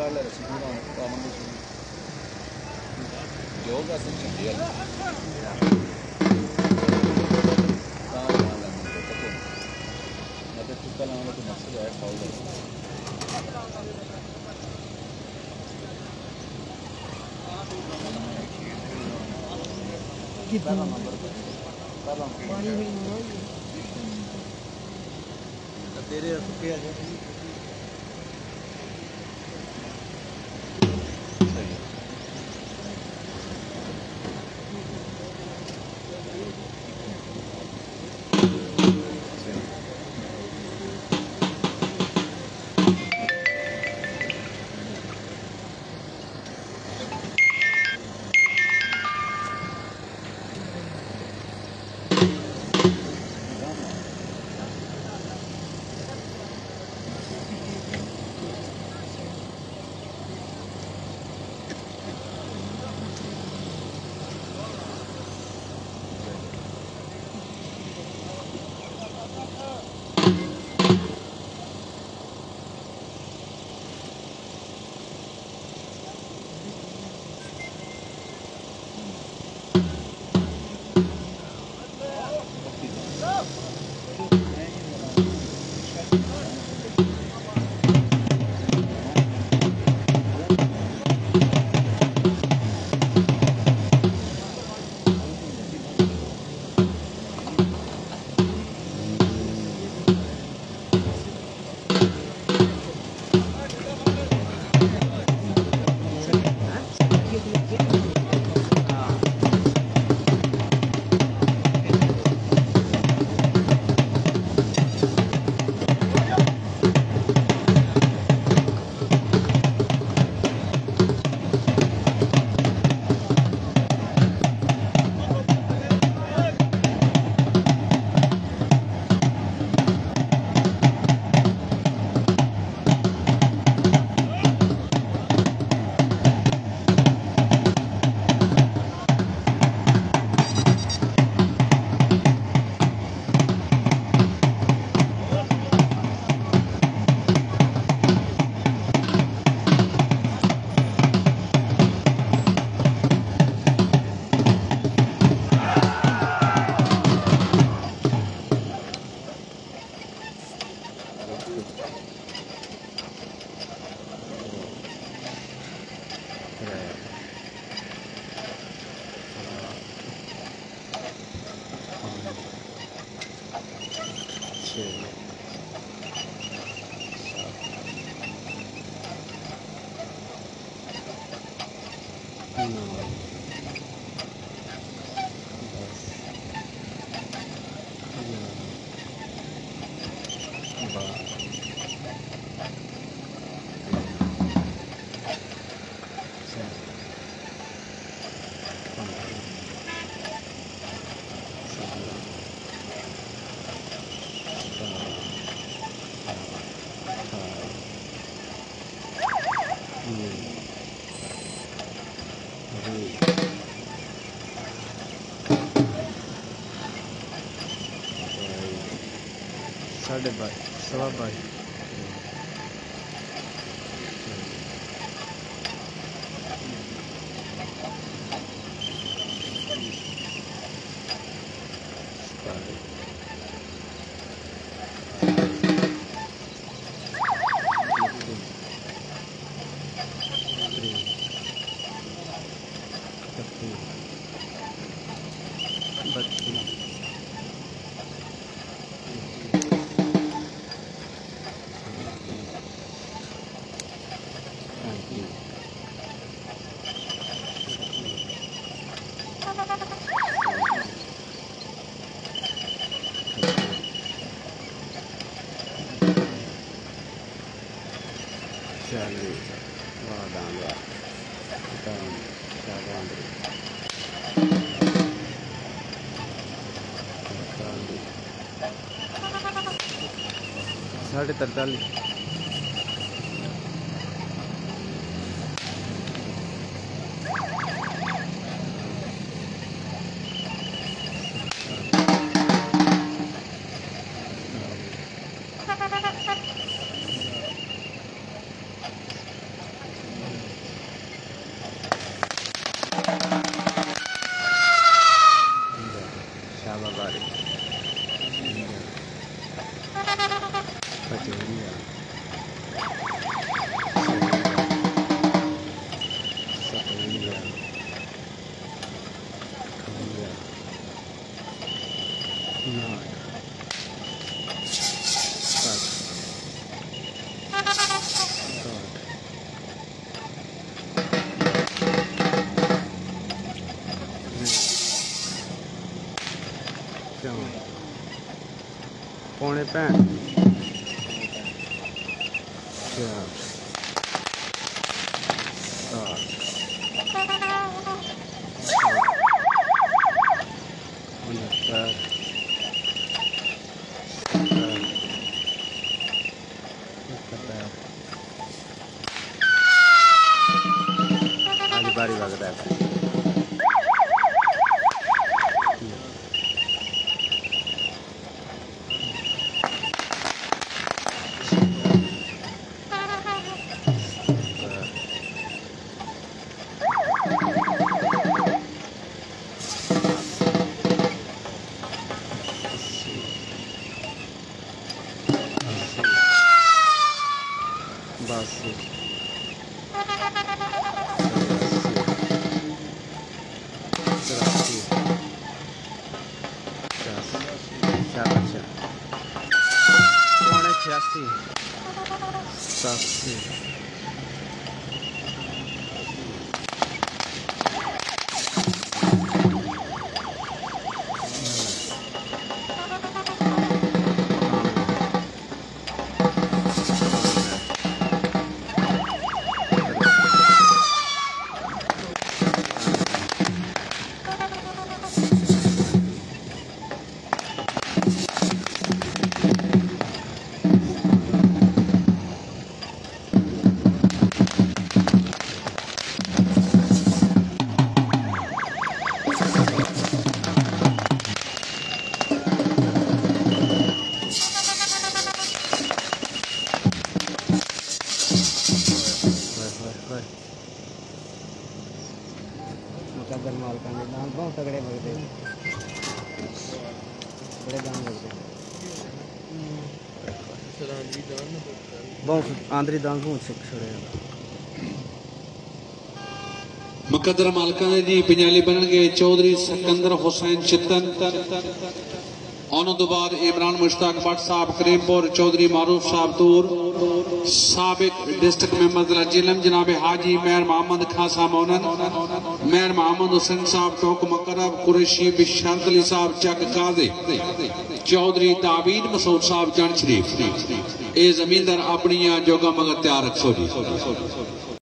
काढला रसिदून कामन योग असं चंडीगढ़ मैं तो तुक्का लाऊंगा तो मकसद है फाउल पहला नंबर पहला तेरे तुक्के आ जाए साढ़े बाई सवा बाई साढ़े 43 7 पौने भैन चार आज बारी वगदा है बासी चौरासी पौने 86 87 मुकद्दर मालकान के दान बहुत तगड़े भगते बड़े दान भगते बहुत आंदरी दान बहुत छड़े मुकद्दर मालकान दी पंजाली बनणगे चौधरी सिकंदर हुसैन चित्तन उन्होंने तो बाद इमरान मुश्ताक भट्ट साहब करीमपुर चौधरी मारूफ साहब तूर साबिक डिस्ट्रिक्ट मेंबर जिलम जनाब हाजी मेहर मोहम्मद खान साहब मोनन मेहर मोहम्मद हुसैन साहब टोक मकरब कुरैशी बिशरत अली साहब चक कादे चौधरी ताबीन मसूद साहब जन शरीफ ए जमींदार अपनी जोगा मगर तैयार रखो जी।